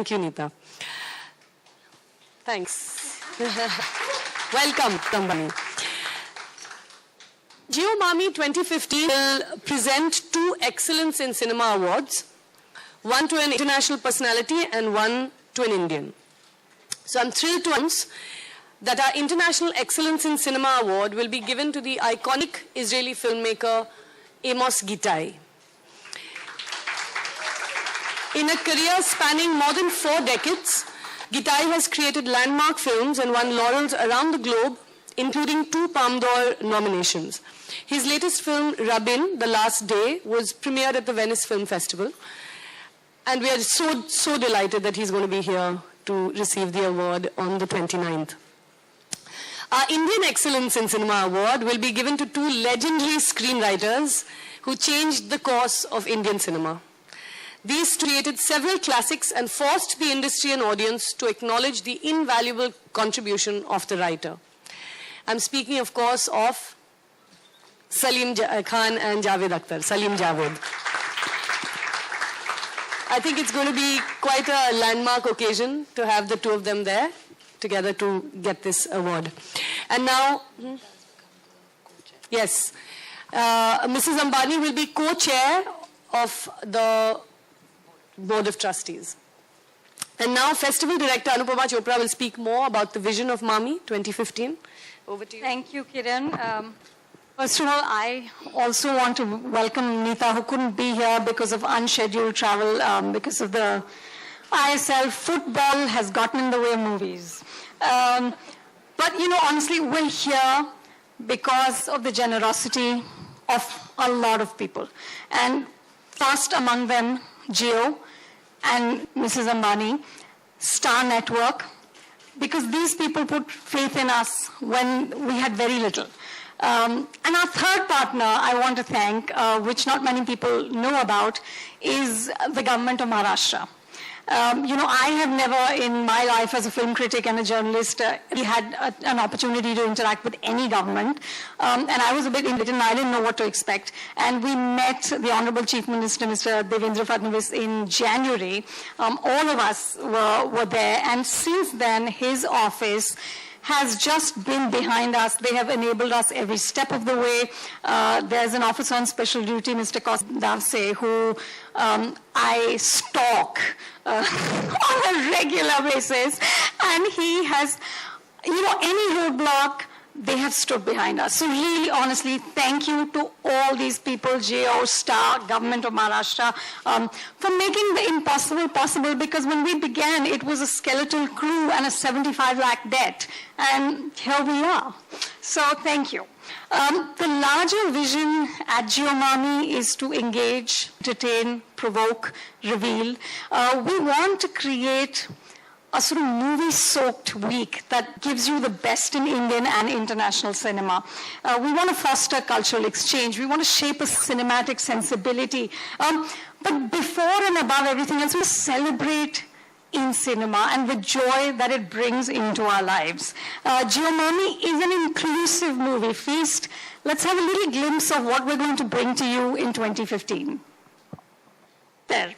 Thank you, Neeta. Thanks. Welcome, somebody. MAMI 2015 will present 2 Excellence in Cinema Awards, one to an international personality and one to an Indian. So I'm thrilled to announce that our International Excellence in Cinema Award will be given to the iconic Israeli filmmaker Amos Gitai. In a career spanning more than 4 decades, Gitai has created landmark films and won laurels around the globe, including 2 Palme d'Or nominations. His latest film, Rabin, The Last Day, was premiered at the Venice Film Festival. And we are so delighted that he's going to be here to receive the award on the 29th. Our Indian Excellence in Cinema Award will be given to 2 legendary screenwriters who changed the course of Indian cinema. These created several classics and forced the industry and audience to acknowledge the invaluable contribution of the writer. I'm speaking, of course, of Salim Khan and Javed Akhtar, Salim Javed. I think it's going to be quite a landmark occasion to have the 2 of them there together to get this award. And now, yes, Mrs. Ambani will be co-chair of the Board of Trustees. And now Festival Director Anupama Chopra will speak more about the vision of MAMI 2015. Over to you. Thank you, Kiran. First of all, I also want to welcome Neeta, who couldn't be here because of unscheduled travel, because of the ISL. Football has gotten in the way of movies. But, you know, honestly, we're here because of the generosity of a lot of people. And first among them, Jio and Mrs. Ambani, Star Network, because these people put faith in us when we had very little. And our third partner I want to thank, which not many people know about, is the government of Maharashtra. You know, I have never in my life as a film critic and a journalist had an opportunity to interact with any government. And I was a bit intimidated and I didn't know what to expect. And we met the Honorable Chief Minister, Mr. Devendra Fadnavis, in January. All of us were there. And since then, his office has just been behind us. They have enabled us every step of the way. There's an officer on special duty, Mr. Kosdavse, who I stalk on a regular basis. And he has, you know, any roadblock, they have stood behind us. So really, honestly, thank you to all these people, JO, Star, Government of Maharashtra, for making the impossible possible, because when we began, it was a skeletal crew and a 75 lakh debt. And here we are. So thank you. The larger vision at MAMI is to engage, entertain, provoke, reveal. We want to create a sort of movie-soaked week that gives you the best in Indian and international cinema. We want to foster cultural exchange. We want to shape a cinematic sensibility. But before and above everything else, we celebrate in cinema and the joy that it brings into our lives. MAMI is an inclusive movie feast. Let's have a little glimpse of what we're going to bring to you in 2015. There.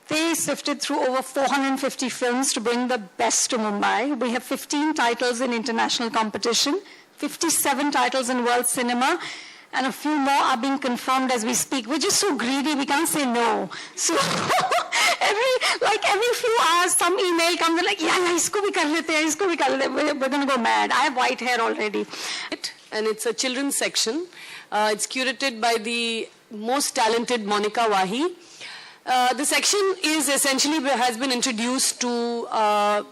They sifted through over 450 films to bring the best to Mumbai. We have 15 titles in international competition, 57 titles in world cinema, and a few more are being confirmed as we speak. We're just so greedy, we can't say no. So every few hours, some email comes, like, yeah, isko bhi kar lete hain, isko bhi kar lete. We're going to go mad. I have white hair already. And it's a children's section. It's curated by the most talented Monica Wahi. The section is essentially has been introduced to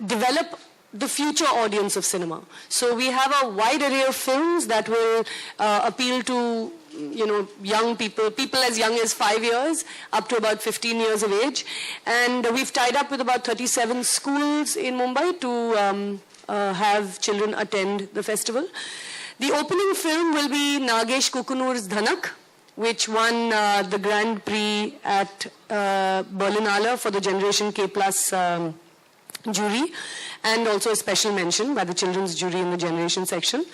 develop the future audience of cinema. So we have a wide array of films that will appeal to, you know, young people, people as young as 5 years up to about 15 years of age. And we've tied up with about 37 schools in Mumbai to have children attend the festival. The opening film will be Nagesh Kukunur's Dhanak, which won the Grand Prix at Berlinale for the Generation K Plus jury, and also a special mention by the children's jury in the generation section.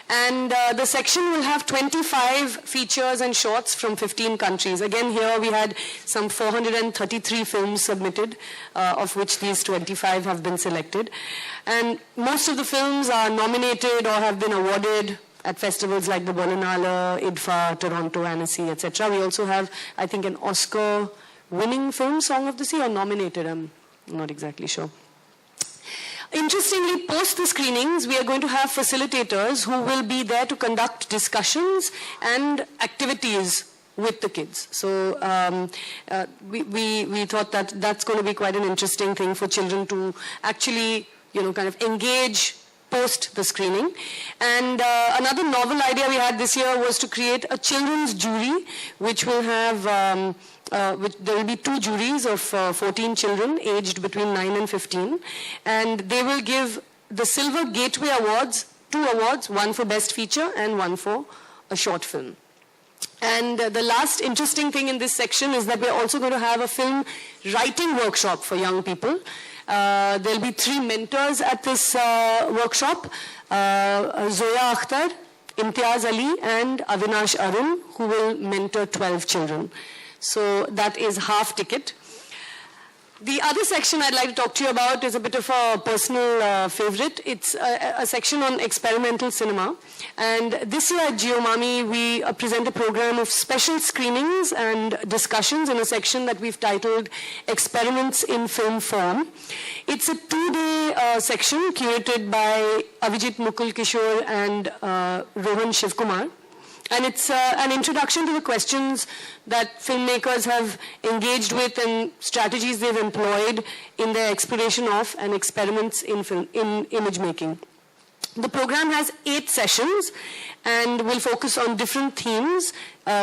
And the section will have 25 features and shorts from 15 countries. Again, here we had some 433 films submitted, of which these 25 have been selected. And most of the films are nominated or have been awarded at festivals like the Berlinale, IDFA, Toronto, Annecy, etc. We also have, I think, an Oscar-winning film, Song of the Sea, or nominated, I'm not exactly sure. Interestingly, post the screenings, we are going to have facilitators who will be there to conduct discussions and activities with the kids. So we thought that that's going to be quite an interesting thing for children to actually, kind of engage post the screening. And another novel idea we had this year was to create a children's jury, which will have there will be 2 juries of 14 children aged between 9 and 15, and they will give the Silver Gateway Awards, 2 awards, one for Best Feature and one for a short film. And the last interesting thing in this section is that we're also going to have a film writing workshop for young people. There'll be 3 mentors at this workshop, Zoya Akhtar, Imtiaz Ali, and Avinash Arun, who will mentor 12 children. So that is half ticket. The other section I'd like to talk to you about is a bit of a personal favorite. It's a section on experimental cinema. And this year at MAMI, we present a program of special screenings and discussions in a section that we've titled Experiments in Film Form. It's a 2-day section curated by Avijit Mukul Kishore and Rohan Shivkumar. And it's an introduction to the questions that filmmakers have engaged with and strategies they've employed in their exploration of and experiments in image making. The program has 8 sessions and will focus on different themes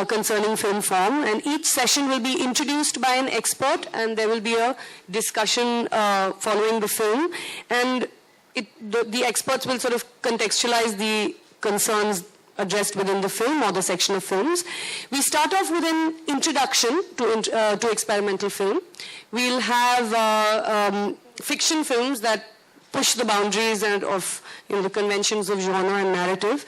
concerning film form. And each session will be introduced by an expert, and there will be a discussion following the film. And the experts will sort of contextualize the concerns addressed within the film or the section of films. We start off with an introduction to experimental film. We'll have fiction films that push the boundaries of the conventions of genre and narrative.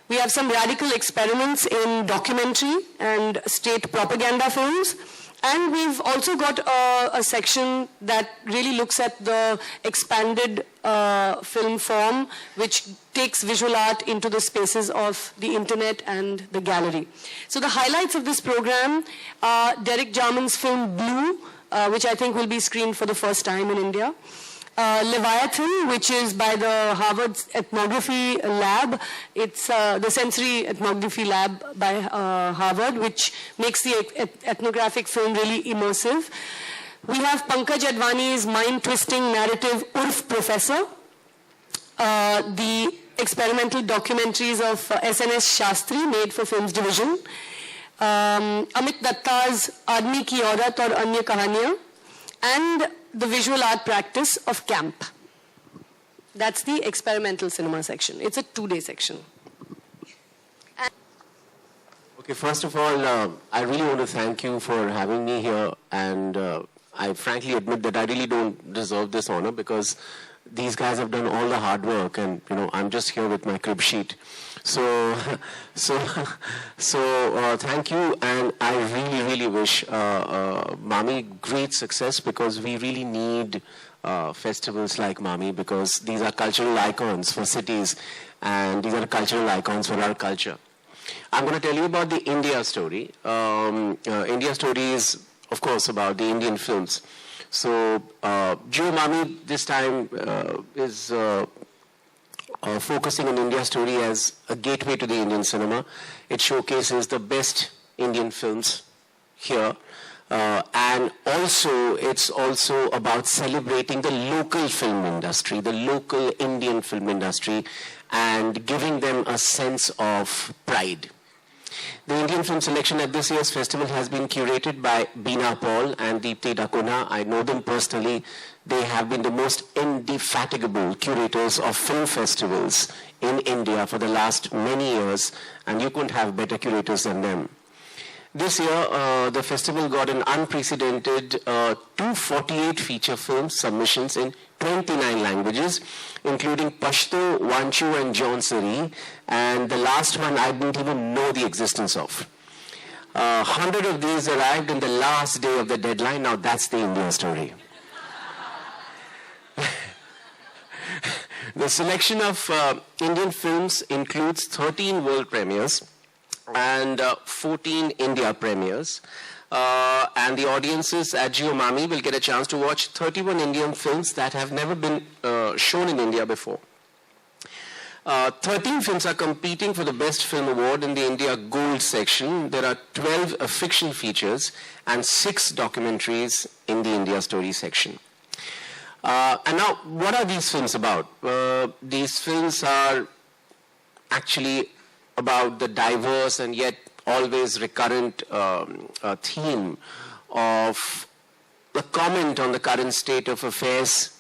We have some radical experiments in documentary and state propaganda films. And we've also got a section that really looks at the expanded film form, which takes visual art into the spaces of the internet and the gallery. So the highlights of this program are Derek Jarman's film Blue, which I think will be screened for the first time in India. Leviathan, which is by the Harvard Ethnography Lab. It's the Sensory Ethnography Lab by Harvard, which makes the ethnographic film really immersive. We have Pankaj Advani's mind-twisting narrative Urf Professor, the experimental documentaries of SNS Shastri made for Films Division, Amit Datta's Aadmi Ki Aurat aur Anya Kahaniyan, and the visual art practice of camp. That's the experimental cinema section. It's a 2-day section. Okay, first of all, I really want to thank you for having me here, and I frankly admit that I really don't deserve this honor because these guys have done all the hard work, and I'm just here with my crib sheet. So thank you, and I really wish MAMI great success, because we really need festivals like MAMI, because these are cultural icons for cities, and these are cultural icons for our culture. I'm going to tell you about the India story. India story is, of course, about the Indian films. So MAMI this time is focusing on India story as a gateway to the Indian cinema. It showcases the best Indian films here. And also, it's also about celebrating the local film industry, the local Indian film industry, and giving them a sense of pride. The Indian film selection at this year's festival has been curated by Beena Paul and Deepti Dakona. I know them personally. They have been the most indefatigable curators of film festivals in India for the last many years, and you couldn't have better curators than them. This year, the festival got an unprecedented 248 feature film submissions in 29 languages, including Pashto, Wanchu, and Jaunsari, and the last one I didn't even know the existence of. 100 of these arrived in the last day of the deadline. Now that's the India story. The selection of Indian films includes 13 world premieres and 14 India premieres. And the audiences at MAMI will get a chance to watch 31 Indian films that have never been shown in India before. 13 films are competing for the Best Film Award in the India Gold section. There are 12 fiction features and 6 documentaries in the India Story section. And now, what are these films about? These films are actually about the diverse and yet always recurrent theme of the comment on the current state of affairs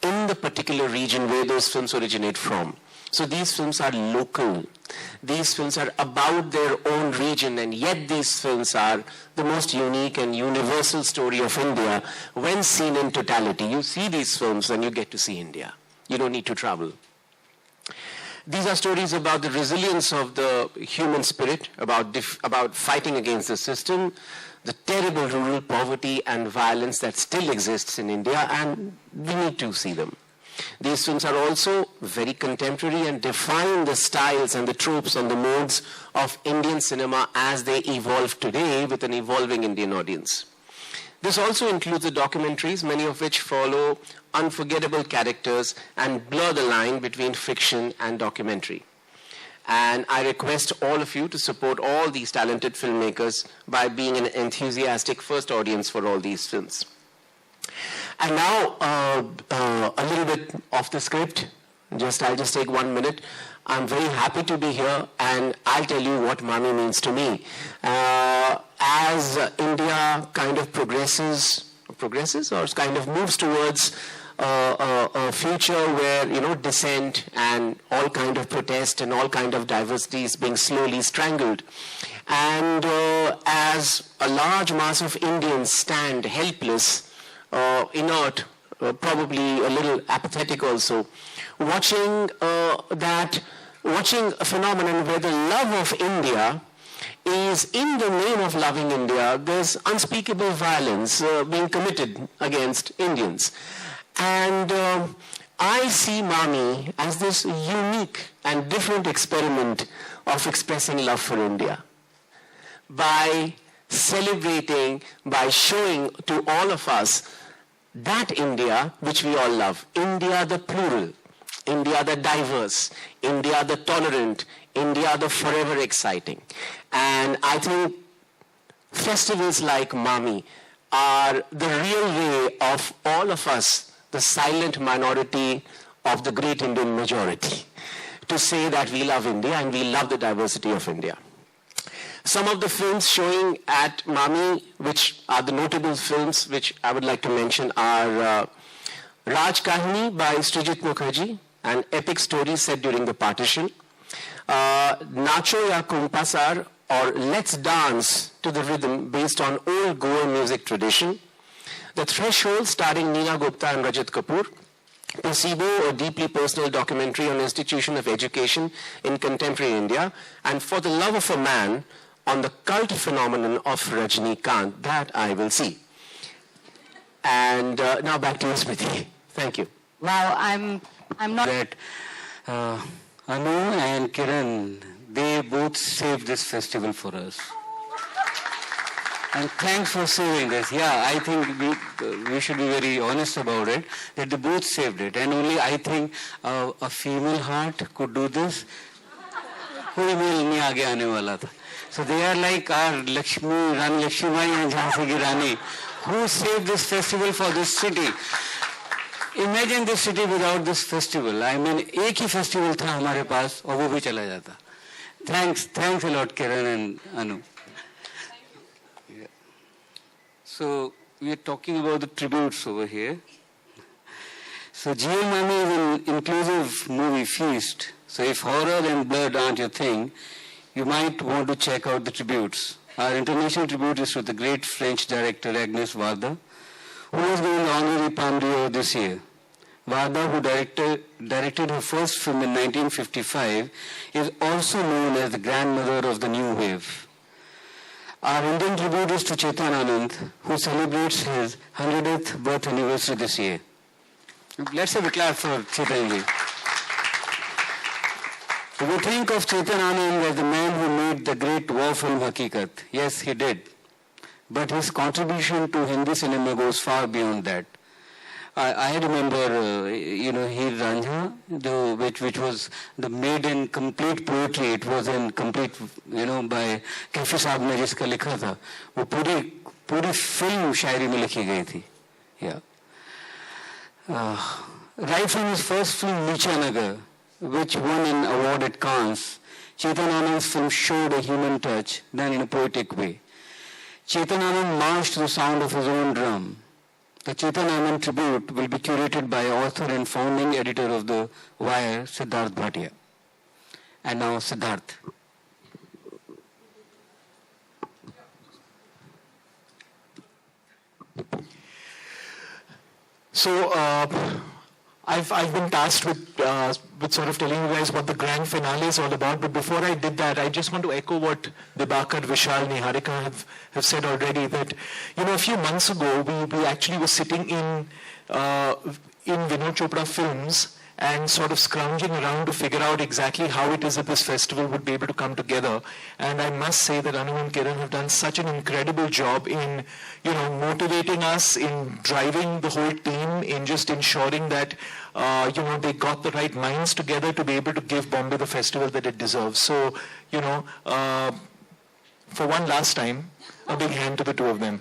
in the particular region where those films originate from. So these films are local. These films are about their own region, and yet these films are the most unique and universal story of India when seen in totality. You see these films and you get to see India. You don't need to travel. These are stories about the resilience of the human spirit, about fighting against the system, the terrible rural poverty and violence that still exists in India, and we need to see them. These films are also very contemporary and define the styles and the tropes and the modes of Indian cinema as they evolve today with an evolving Indian audience. This also includes the documentaries, many of which follow unforgettable characters and blur the line between fiction and documentary. And I request all of you to support all these talented filmmakers by being an enthusiastic first audience for all these films. And now, a little bit off the script. I'll just take 1 minute. I'm very happy to be here, and I'll tell you what MAMI means to me. As India kind of progresses or kind of moves towards a future where, dissent and all kind of protest and all kind of diversity is being slowly strangled. And as a large mass of Indians stand helpless, inert, probably a little apathetic also, watching a phenomenon where the love of India is in the name of loving India, there's unspeakable violence being committed against Indians. And I see MAMI as this unique and different experiment of expressing love for India. By celebrating, by showing to all of us that India which we all love, India the plural, India the diverse, India the tolerant, India the forever exciting. And I think festivals like MAMI are the real way of all of us, the silent minority of the great Indian majority, to say that we love India and we love the diversity of India. Some of the films showing at MAMI, which are the notable films which I would like to mention, are Raj Kahini by Srijit Mukherjee, an epic story set during the partition. Nacho Ya Kumpasar, or Let's Dance to the Rhythm, based on old Goa music tradition. The Threshold, starring Neena Gupta and Rajat Kapur. Placebo, a deeply personal documentary on institution of education in contemporary India. And For the Love of a Man, on the cult phenomenon of Rajnikant, that I will see. And now back to you, Smriti. Thank you. Wow, I'm not... That Anu and Kiran, they both saved this festival for us. And thanks for saving this. Yeah, I think we should be very honest about it, that they both saved it. And only I think a female heart could do this. कोई mail नहीं आगे आने वाला था. So they are like our Lakshmi, Rani Lakshmi and Jhansi Ki Rani, who saved this festival for this city. Imagine this city without this festival. I mean, एक ही festival था हमारे पास और वो भी चला जाता. Thanks a lot, Kiran and Anu. Yeah. So we are talking about the tributes over here. So MAMI is an inclusive movie feast. So if horror and blood aren't your thing, you might want to check out the tributes. Our international tribute is to the great French director Agnès Varda, who was given the honorary Palme d'Or this year. Vada, who directed her first film in 1955, is also known as the grandmother of the new wave. Our Indian tribute is to Chetan Anand, who celebrates his 100th birth anniversary this year. Let's have a clap for Chetan ji. We think of Chetan Anand as the man who made the great war film Hakikat. Yes, he did. But his contribution to Hindi cinema goes far beyond that. I remember, Heer Ranjha, which was the made in complete poetry. It was in complete, by Kafi Saab ne jiska likha tha. वो पूरी film शायरी में लिखी गई थी. Yeah. Right from his first film Nicha Nagar, which won an award at Cannes, Chetan Anand's film showed a human touch done in a poetic way. Chetan Anand marched to the sound of his own drum. The Chetan Anand tribute will be curated by author and founding editor of The Wire, Siddharth Bhatia. And now Siddharth. So, I've been tasked with sort of telling you guys what the grand finale is all about. But before I did that, I just want to echo what Dibakar, Vishal, Niharika have said already. That a few months ago we actually were sitting in Vinod Chopra Films and sort of scrounging around to figure out exactly how it is that this festival would be able to come together. And I must say that Anu and Kiran have done such an incredible job in, motivating us, in driving the whole team, in just ensuring that, they got the right minds together to be able to give Bombay the festival that it deserves. So, for one last time, a big hand to the two of them.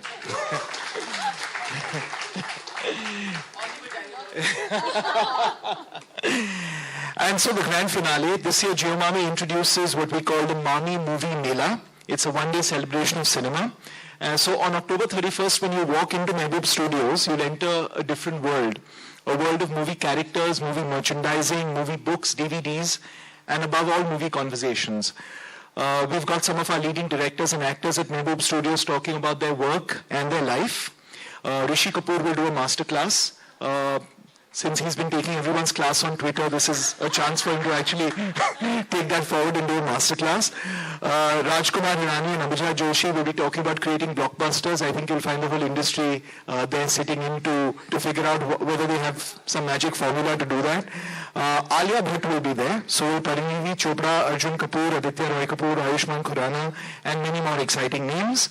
And so the grand finale, this year MAMI introduces what we call the MAMI Movie Mela. It's a one-day celebration of cinema. So on October 31st, when you walk into Mehboob Studios, you'll enter a different world. A world of movie characters, movie merchandising, movie books, DVDs, and above all, movie conversations. We've got some of our leading directors and actors at Mehboob Studios talking about their work and their life. Rishi Kapur will do a masterclass. Since he's been taking everyone's class on Twitter, this is a chance for him to actually take that forward and do a masterclass. Rajkumar Hirani and Abhijit Joshi will be talking about creating blockbusters. I think you'll find the whole industry there sitting in to figure out whether they have some magic formula to do that. Alia Bhatt will be there. So Parinivi Chopra, Arjun Kapoor, Aditya Roy Kapoor, Ayushmann Khurrana, and many more exciting names.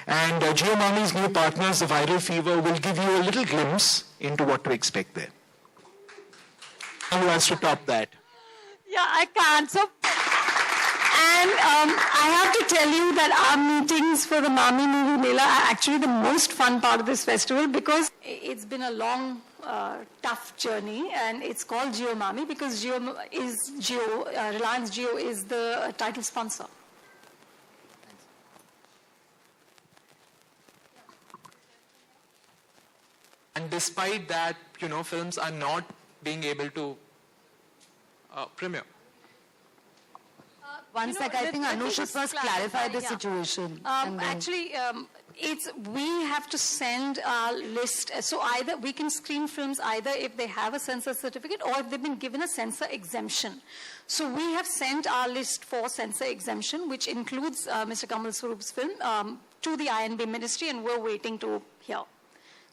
And MAMI's new partners, the Viral Fever, will give you a little glimpse into what to expect there. Who has to top that? Yeah, I can't. So, and I have to tell you that our meetings for the MAMI Movie Mela are actually the most fun part of this festival because it's been a long, tough journey, and it's called MAMI because Reliance Jio is the title sponsor. And despite that, films are not being able to premiere. One sec, I think Anu should first clarify the situation. Actually, we have to send our list. So either we can screen films either if they have a censor certificate or if they've been given a censor exemption. So we have sent our list for censor exemption, which includes Mr. Kamal Swaroop's film, to the INB ministry, and we're waiting to hear.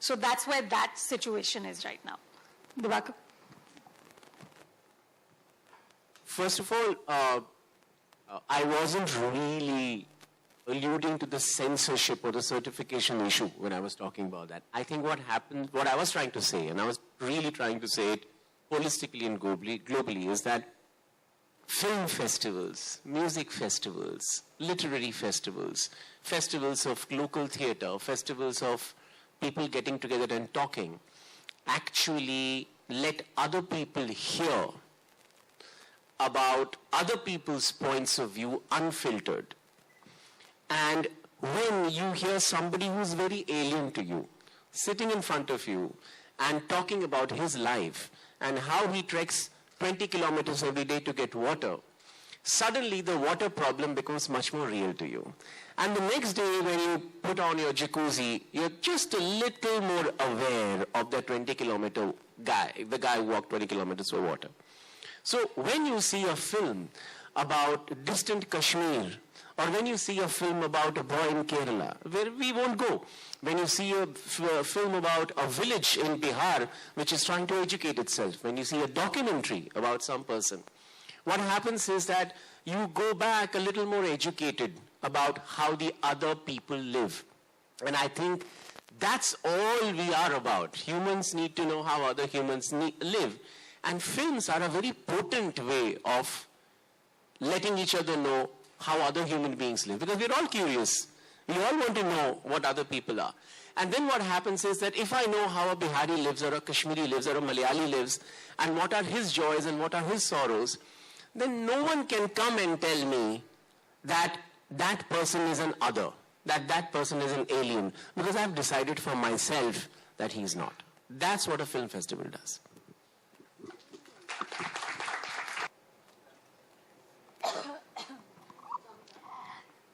So that's where that situation is right now. Dibakar? First of all, I wasn't really alluding to the censorship or the certification issue when I was talking about that. I think what happened, what I was trying to say, and I was really trying to say it holistically and globally, is that film festivals, music festivals, literary festivals, festivals of local theater, festivals of people getting together and talking, actually let other people hear about other people's points of view unfiltered. And when you hear somebody who's very alien to you, sitting in front of you and talking about his life and how he treks 20 kilometers every day to get water, suddenly the water problem becomes much more real to you. And the next day when you put on your jacuzzi, you're just a little more aware of the 20-kilometer guy, the guy who walked 20 kilometers for water. So when you see a film about distant Kashmir, or when you see a film about a boy in Kerala, where we won't go, when you see a film about a village in Bihar which is trying to educate itself, when you see a documentary about some person, what happens is that you go back a little more educated about how the other people live. And I think that's all we are about. Humans need to know how other humans live. And films are a very potent way of letting each other know how other human beings live. Because we're all curious. We all want to know what other people are. And then what happens is that if I know how a Bihari lives, or a Kashmiri lives, or a Malayali lives, and what are his joys and what are his sorrows, then no one can come and tell me that that person is an other, that that person is an alien, because I've decided for myself that he's not. That's what a film festival does.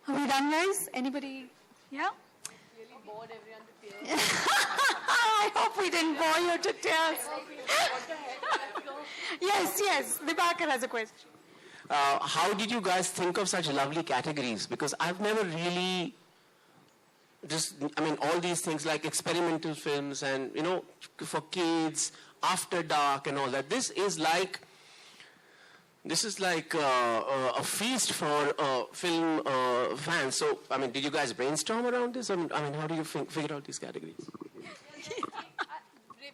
Are we done, guys? Anybody? Yeah? Really bored everyone to tears. I hope we didn't bore you to tears. Yes. Dibakar has a question. How did you guys think of such lovely categories? Because I've never really all these things like experimental films and, for kids, after dark and all that. This is like a feast for film fans. So, did you guys brainstorm around this? How do you figure out these categories?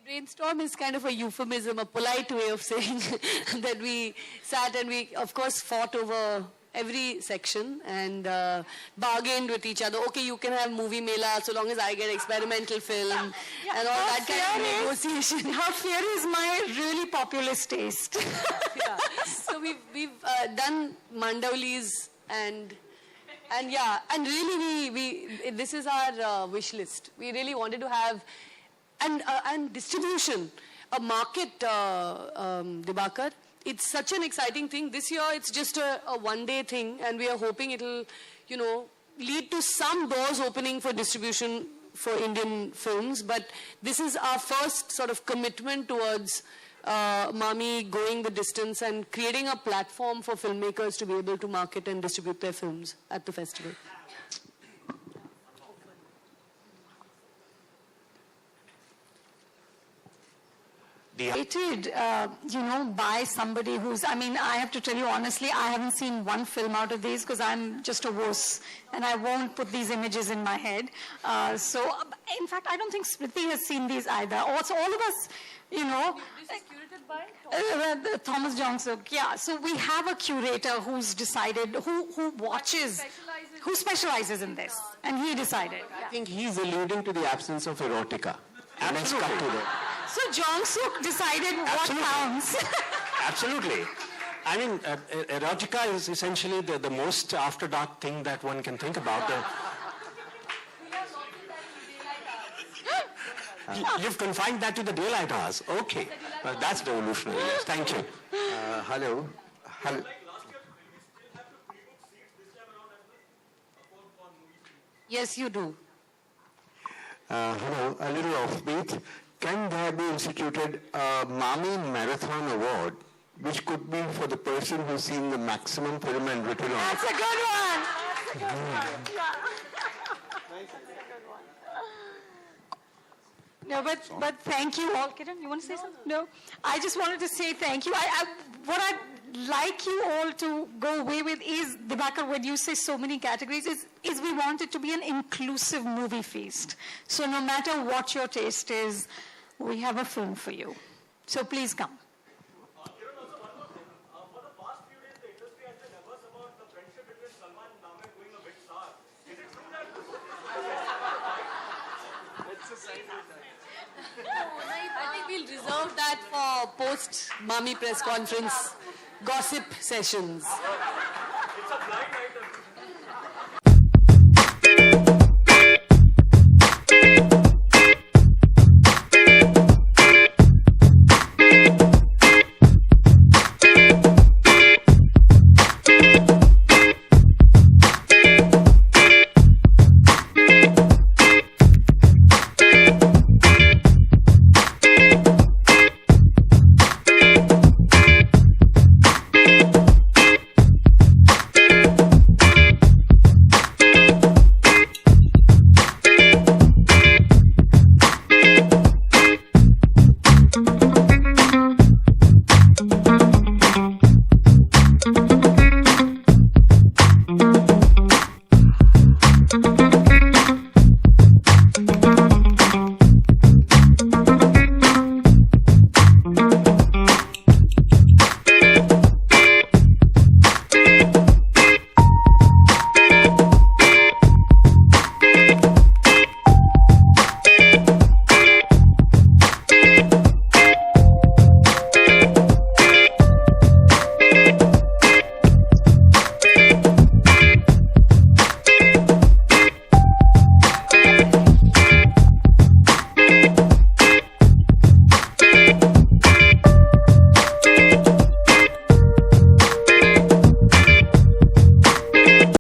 Brainstorm is kind of a euphemism, a polite way of saying that we sat and we, of course, fought over every section and bargained with each other. Okay, you can have movie mela so long as I get experimental film and all that kind of negotiation. Her fear is my really populist taste. Yeah. So we've done mandaulis and really we this is our wish list. We really wanted to have and distribution, a market, Dibakar. It's such an exciting thing. This year it's just a one-day thing, and we are hoping it'll, lead to some doors opening for distribution for Indian films. But this is our first sort of commitment towards MAMI going the distance and creating a platform for filmmakers to be able to market and distribute their films at the festival. Created, by somebody who's, I have to tell you honestly, I haven't seen one film out of these because I'm just a wuss and I won't put these images in my head. In fact, I don't think Smriti has seen these either. Also, all of us, This is curated by Thomas Jongsuk. Yeah, so we have a curator who's decided, who watches, who specializes in this. And he decided. I think he's alluding to the absence of erotica. And let's cut to that. So Jongsuk decided what counts. Absolutely. Erotica is essentially the most after dark thing that one can think about. You've confined that to the daylight hours. Okay. That's revolutionary. Yes. Thank you. Hello. Yes, you do. Hello. A little offbeat. Can there be instituted a MAMI Marathon Award, which could be for the person who's seen the maximum film and written on it? That's a good one. That's a good one. Yeah. No, but thank you all. Kiran, you want to say something? No. I just wanted to say thank you. What I'd like you all to go away with is, Dibakar, when you say so many categories, is we want it to be an inclusive movie feast. So no matter what your taste is, we have a film for you. So please come. Kiran, also one more thing. For the past few days, the industry has been nervous about the friendship between Salman and MAMI going a bit sour. Is it true that... It's a sign of that. I think we'll reserve that for post-MAMI press conference gossip sessions. It's a blind item.